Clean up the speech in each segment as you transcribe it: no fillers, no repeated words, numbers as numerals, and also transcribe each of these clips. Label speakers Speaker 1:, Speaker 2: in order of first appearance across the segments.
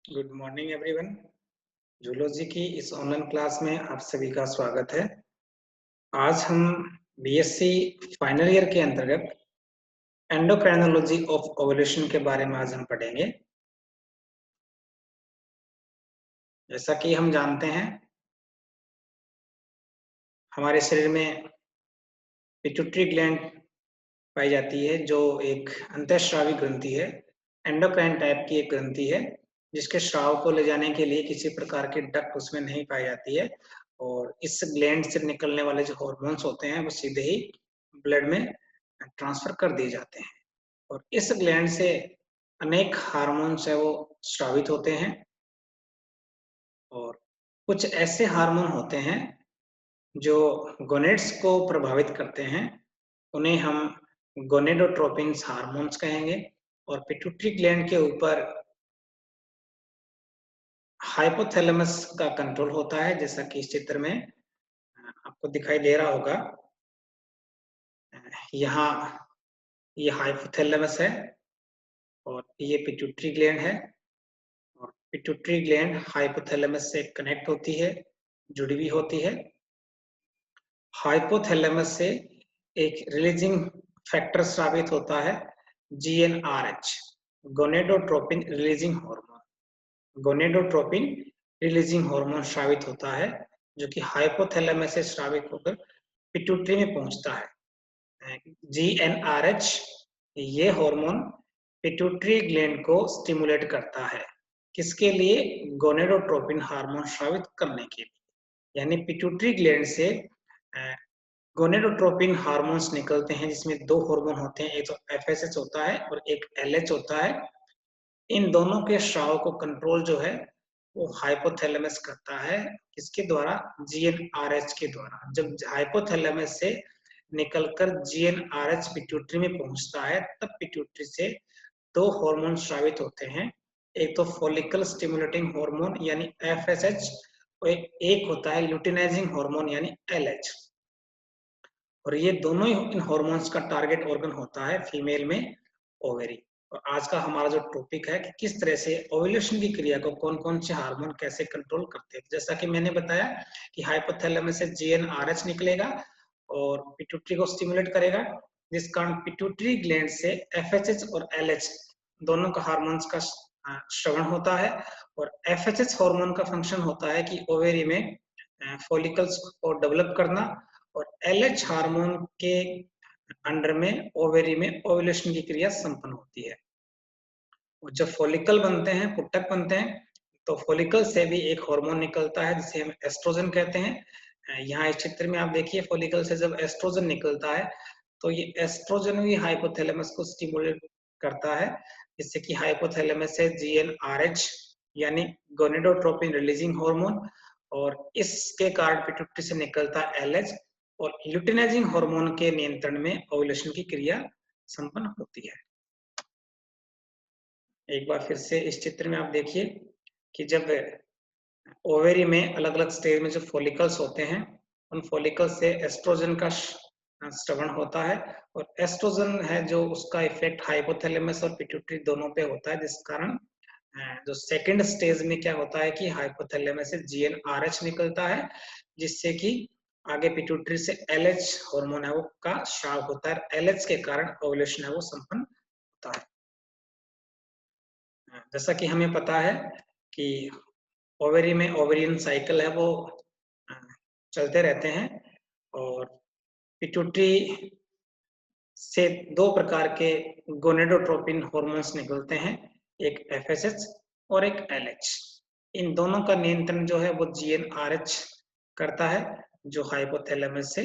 Speaker 1: Good morning everyone. Zoology की इस online class में आप सभी का स्वागत है। आज हम बीएससी फाइनल ईयर के अंतर्गत एंडोक्राइनोलॉजी ऑफ ओवुलेशन के बारे में आज हम पढ़ेंगे। जैसा कि हम जानते हैं, हमारे शरीर में पिट्यूटरी ग्लैंड पाई जाती है, जो एक अंतःस्रावी ग्रंथि है। एंडोक्राइन टाइप की एक ग्रंथि है, जिसके स्राव को ले जाने के लिए किसी प्रकार की डक्ट उसमें नहीं पाई जाती है, और इस ग्लैंड से निकलने वाले जो हॉर्मोन्स होते हैं वो सीधे ही ब्लड में ट्रांसफर कर दिए जाते हैं। और इस ग्लैंड से अनेक हार्मोन्स है वो स्रावित होते हैं, और कुछ ऐसे हार्मोन होते हैं जो गोनेड्स को प्रभावित करते हैं। उन्हें हम गोनेडोट्रोपिन्स हार्मोन्स कहेंगे। और पिट्यूटरी ग्लैंड के ऊपर हाइपोथैलेमस का कंट्रोल होता है, जैसा कि इस चित्र में आपको दिखाई दे रहा होगा। यहाँ ये हाइपोथैलेमस है और ये पिट्यूटरी ग्लैंड है, और पिट्यूटरी ग्लैंड हाइपोथैलेमस से कनेक्ट होती है, जुड़ी हुई होती है। हाइपोथैलेमस से एक रिलीजिंग फैक्टर स्रावित होता है, GnRH, gonadotropin releasing hormone. Gonadotropin releasing hormone स्रावित होता है, जो कि हाइपोथैलेमस से स्रावित होकर पिट्यूटरी में पहुंचता है। जीएनआरएच ये हार्मोन पिट्यूटरी ग्लैंड को स्टिमुलेट करता है। किसके लिए? गोनेडोट्रोपिन हार्मोन स्रावित करने के लिए। यानी पिट्यूटरी ग्लैंड से गोनेडोट्रोपिन हार्मोन्स निकलते हैं, जिसमें दो हार्मोन होते हैं, एक तो एफएसएच होता है और एक एलएच होता है। इन दोनों के स्राव को कंट्रोल जो है वो हाइपोथैलेमस करता है। किसके द्वारा? जीएनआरएच के द्वारा। जब हाइपोथैलेमस से निकलकर जीएनआरएच पिट्यूटरी में पहुंचता है, तब पिट्यूटरी से दो हार्मोन स्रावित होते हैं। एक तो फॉलिकल स्टिमुलेटिंग हार्मोन यानी एफएसएच, और एक होता है ल्यूटिनाइजिंग हार्मोन यानी एलएच। और ये दोनों ही इन हार्मोन्स का टारगेट ऑर्गन होता है फीमेल में ओवेरी। और आज का हमारा जो टॉपिक है कि किस तरह से ओव्यूलेशन की क्रिया को कौन-कौन से हार्मोन कैसे कंट्रोल करते हैं। जैसा कि मैंने बताया कि हाइपोथैलेमस से जीएनआरएच निकलेगा और पिट्यूटरी को स्टिमुलेट करेगा, जिस कारण पिट्यूटरी ग्लैंड से एफएचएच और एलएच दोनों का हार्मोन्स का श्रवण होता है। और एफएचएच हार्मोन का फंक्शन होता है कि ओवेरी में फॉलिकल्स को डेवलप करना, और एलएच हार्मोन के अंडर में ओवेरी में ओव्यूलेशन की क्रिया संपन्न होती है। और जब फॉलिकल बनते हैं, पुटक बनते हैं, तो फॉलिकल से भी एक हार्मोन निकलता है जिसे हम एस्ट्रोजन कहते हैं। यहाँ इस चित्र में आप देखिए, फॉलिकल से जब एस्ट्रोजन निकलता है तो ये एस्ट्रोजन भी हाइपोथैलेमस को स्टिमुलेट करता है, जिससे कि हाइपोथैलेमस से जीएनआरएच यानी गोनेडोट्रोपिन रिलीजिंग हार्मोन, और इसके कारण पिट्यूटरी से निकलता एलएच और ल्यूटिनाइजिंग हार्मोन के नियंत्रण में ओव्यूलेशन की क्रिया संपन्न होती है। एक बार फिर से इस चित्र में आप देखिए कि जब ओवेरी में अलग-अलग स्टेज में जो फॉलिकल्स होते हैं, उन फॉलिकल्स से एस्ट्रोजन का श्रवण होता है, और एस्ट्रोजन है जो उसका इफेक्ट हाइपोथैलेमस और पिट्यूटरी दोनों पे होता है, जिस कारण जो सेकंड स्टेज में क्या होता है कि हाइपोथैलेमस से जीएनआरएच निकलता है, जिससे कि आगे पिट्यूटरी से एलएच हार्मोन है वो का स्राव होता है। एलएच के कारण ओव्यूलेशन है वो संपन्न होता है। जैसा कि हमें पता है कि ओवेरी में ओवेरियन साइकिल है वो अ, चलते रहते हैं, और पिट्यूटरी से दो प्रकार के गोनेडोट्रोपिन हार्मोन्स निकलते हैं, एक एफएसएच और एक एलएच। इन दोनों का नियंत्रण जो है वो जीएनआरएच करता है, जो हाइपोथैलेमस से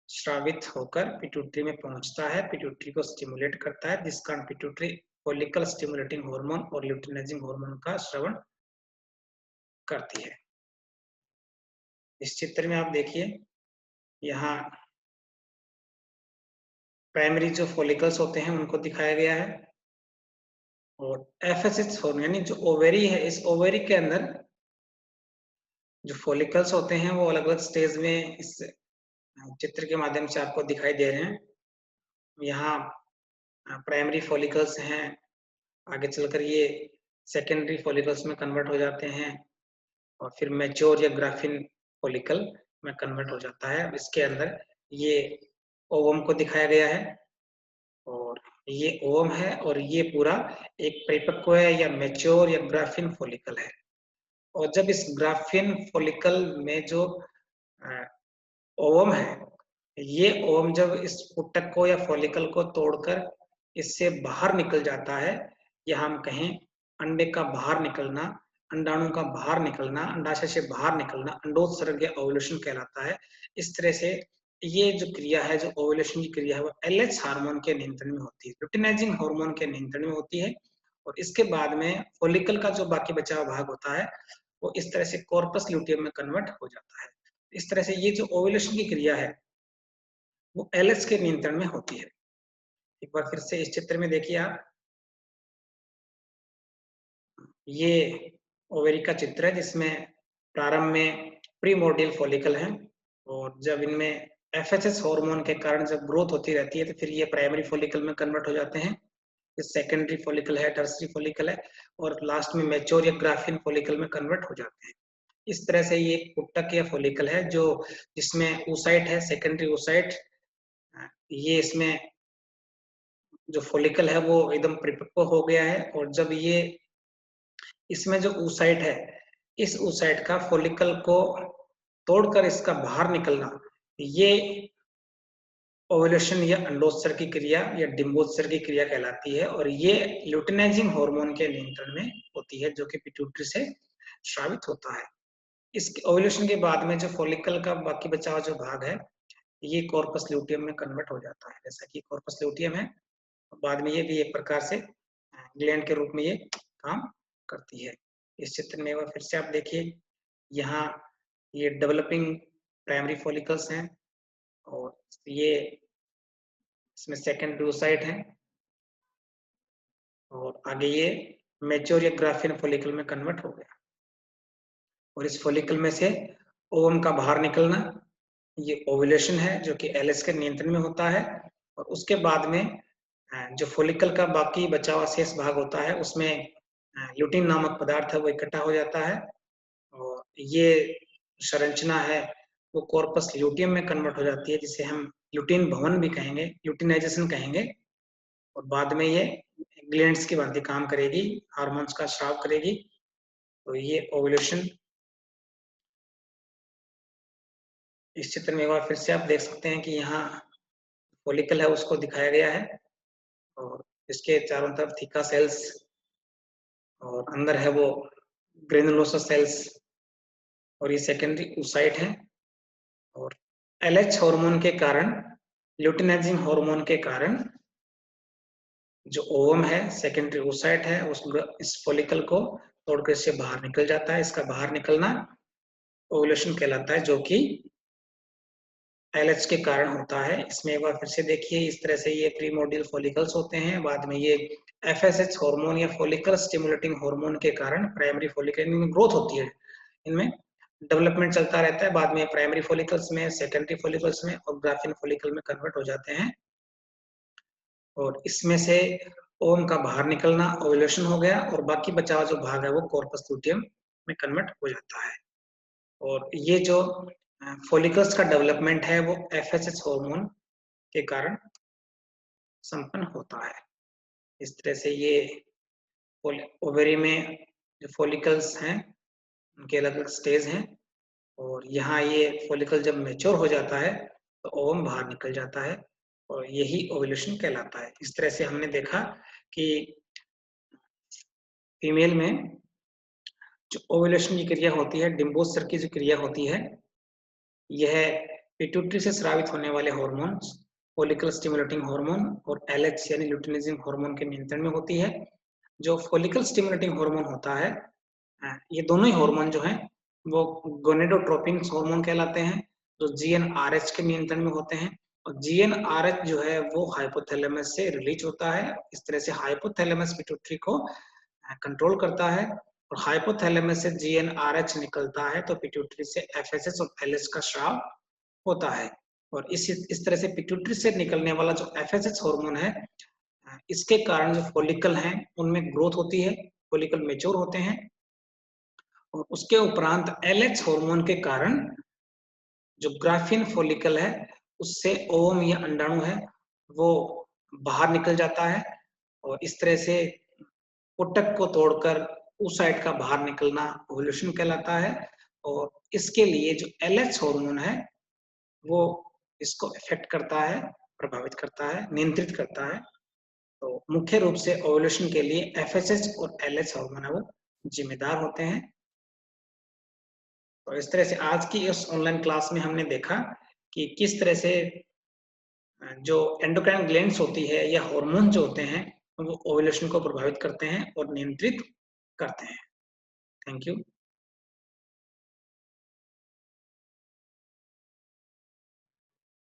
Speaker 1: स्रावित होकर पिट्यूटरी में पहुंचता है, पिट्यूटरी को स्टिमुलेट करता है, जिस कारण पिट्यूटरी फॉलिकल स्टिमुलेटिंग हार्मोन और ल्यूटिनाइजिंग हार्मोन का श्रवण करती है। इस चित्र में आप देखिए, यहाँ प्राइमरी जो फॉलिकल्स होते हैं उनको दिखाया गया है, और एफएसएच हार्मोन यानी जो ओवेरी है, इस ओवेरी के अंदर जो फॉलिकल्स होते हैं वो अलग-अलग स्टेज में इस चित्र के माध्यम से आपको दिखाई दे रहे हैं। यहाँ प्राइमरी फॉलिकल्स हैं, आगे चलकर ये सेकेंडरी फॉलिकल्स में कन्वर्ट हो जाते हैं और फिर मैच्योर या ग्राफिन फॉलिकल में कन्वर्ट हो जाता है। अब इसके अंदर ये ओवम को दिखाया गया है और ये ओवम है और ये पूरा एक परिपक्व है या मैच्योर या ग्राफिन फॉलिकल है। और जब इस ग्राफिन फॉलिकल में जो ओवम है, ये ओवम जब इस ऊतक को या फॉलिकल को तोड़कर इससे बाहर निकल जाता है, या हम कहें अंडे का बाहर निकलना, अंडाणु का बाहर निकलना, अंडाशय से बाहर निकलना, अंडोत्सर्ग या ओव्यूलेशन कहलाता है। इस तरह से ये जो क्रिया है, जो ओव्यूलेशन की क्रिया है, वो एलएच हार्मोन के नियंत्रण में होती है, लुटिनाइजिंग हार्मोन के नियंत्रण में होती है। और इसके बाद में फॉलिकल का जो बाकी बचा हुआ भाग होता है, वो इस तरह से कॉर्पस ल्यूटियम में कन्वर्ट हो जाता है। इस तरह से ये जो ओव्यूलेशन की क्रिया है, वो एलएच के नियंत्रण में होती है। एक बार फिर से इस चित्र में देखिए आप, ये ओवेरी का चित्र है जिसमें प्रारंभ में प्रीमोर्डियल फॉलिकल है और जब इनमें एफएचएस हार्मोन के कारण जब ग्रोथ होती रहती है तो फिर ये प्राइमरी फॉलिकल में कन्वर्ट हो जाते हैं। ये सेकेंडरी फॉलिकल है, टर्सरी फॉलिकल है और लास्ट में मैच्योर या ग्राफिन फॉलिकल में कन्वर्ट हो जाते हैं। इस तरह से ये ऊतक या फॉलिकल है जो जिसमें oocyte है, सेकेंडरी oocyte। ये इसमें जो फॉलिकल है वो एकदम परिपक्व हो गया है और जब ये इसमें जो oocyte है, इस oocyte का फॉलिकल को तोड़कर इसका बाहर निकलना, ये ओव्यूलेशन या अंडोत्सर्ग की क्रिया या डिंबोत्सर्ग की क्रिया कहलाती है और ये ल्यूटिनाइजिंग हार्मोन के नियंत्रण में होती है जो कि पिट्यूटरी से स्रावित होता है। इस ओव्यूलेशन के बाद में जो फॉलिकल का बाकी बचा हुआ जो भाग है, ये कॉर्पस ल्यूटियम में कन्वर्ट हो जाता है। जैसा कि कॉर्पस ल्यूटियम है, बाद में ये भी एक प्रकार से ग्लैंड के रूप में ये काम करती है। इस चित्र में फिर से आप देखिए, यहाँ ये डेवलपिंग प्राइमरी फॉलिकल्स हैं और ये इसमें सेकेंडरी oocyte है और आगे ये मैच्योर या ग्राफिन फॉलिकल में कन्वर्ट हो गया और इस फॉलिकल में से ओवम का बाहर निकलना, ये ओव्यूलेशन है जो कि एलएच के नियंत्रण में होता है और उसके बाद में जो फॉलिकल का बाकी बचा हुआ शेष भाग होता है उसमें ल्यूटिन नामक पदार्थ है वो इकट्ठा हो जाता है और ये संरचना है वो कॉर्पस ल्यूटियम में कन्वर्ट हो जाती है जिसे हम ल्यूटिन भवन भी कहेंगे, ल्यूटिनाइजेशन कहेंगे। और बाद में ये ग्लैंड्स की भांति काम करेगी, हार्मोन्स का स्राव करेगी। तो ये ओव्यूलेशन इस चित्र में एक बार फिर से आप देख सकते हैं कि यहाँ फॉलिकल है उसको दिखाया गया है और इसके चारों तरफ थीका सेल्स और अंदर है वो ग्रेनुलोसा सेल्स और ये सेकेंडरी oocyte है और एलएच हार्मोन के कारण, ल्यूटिनाइजिंग हार्मोन के कारण जो ओवम है, सेकेंडरी oocyte है, उस इस फॉलिकल को तोड़कर इससे बाहर निकल जाता है। इसका बाहर निकलना ओव्यूलेशन कहलाता है जो कि एलएच के कारण होता है। इसमें एक बार फिर से देखिए, इस तरह से ये प्रीमोर्डियल फॉलिकल्स होते हैं, बाद में ये एफएसएच हार्मोन या फॉलिकल स्टिमुलेटिंग हार्मोन के कारण प्राइमरी फॉलिकल में ग्रोथ होती है, इनमें डेवलपमेंट चलता रहता है, बाद में प्राइमरी फॉलिकल्स में, सेकेंडरी फॉलिकल्स में और ग्राफिन फॉलिकल में कन्वर्ट हो जाते हैं और इसमें से ओवम का बाहर निकलना ओव्यूलेशन हो गया और बाकी बचा हुआ जो भाग है वो कॉर्पस ल्यूटियम में कन्वर्ट हो जाता है। और ये जो फॉलिकल्स का डेवलपमेंट है वो एफएसएच हार्मोन के कारण संपन्न होता है। इस तरह से ये ओवेरी में जो फॉलिकल्स हैं उनके अलग-अलग स्टेज हैं और यहाँ ये फॉलिकल जब मैच्योर हो जाता है तो ओवम बाहर निकल जाता है और यही ओव्यूलेशन कहलाता है। इस तरह से हमने देखा कि फीमेल में जो ओव्यूलेशन की क्रिया होती है, डिंबोत्सर्ग की जो क्रिया होती है, यह पिट्यूटरी से स्रावित होने वाले हार्मोन्स, फॉलिकल स्टिमुलेटिंग हार्मोन और एलएच यानी ल्यूटिनाइजिंग हार्मोन के नियंत्रण में होती है। जो फॉलिकल स्टिमुलेटिंग हार्मोन होता है, ये दोनों ही हार्मोन जो हैं वो गोनेडोट्रोपिन हार्मोन कहलाते हैं, जो जीएनआरएच के नियंत्रण में होते हैं और जीएनआरएच जो है वो हाइपोथैलेमस से रिलीज होता है। इस तरह से हाइपोथैलेमस पिट्यूटरी को कंट्रोल करता है और हाइपोथैलेमस से जीएनआरएच निकलता है तो पिट्यूटरी से एफएसएच और एलएच का स्राव होता है और इस तरह से पिट्यूटरी से निकलने वाला जो एफएसएच हार्मोन है, इसके कारण जो फॉलिकल हैं उनमें ग्रोथ होती है फॉलिकल मैच्योर होते हैं और उसके उपरांत LH हार्मोन के कारण जो ग्राफिन फॉलिकल है उससे ओवम या अंडाणु है वो बाहर निकल जाता है और इस तरह से ऊतक को तोड़कर उस साइड का बाहर निकलना ओव्यूलेशन कहलाता है। और इसके लिए जो LH हार्मोन है वो इसको इफेक्ट करता है, प्रभावित करता है, नियंत्रित करता है। तो मुख्य रूप से ओव्यूलेशन के लिए FSH और LH हार्मोन है वो जिम्मेदार होते हैं। तो इस तरह से आज की इस ऑनलाइन क्लास में हमने देखा कि किस तरह से जो एंडोक्राइन ग्लैंड्स होती है या हार्मोन जो होते हैं वो ओव्यूलेशन को प्रभावित करते हैं और नियंत्रित करते हैं। Thank you.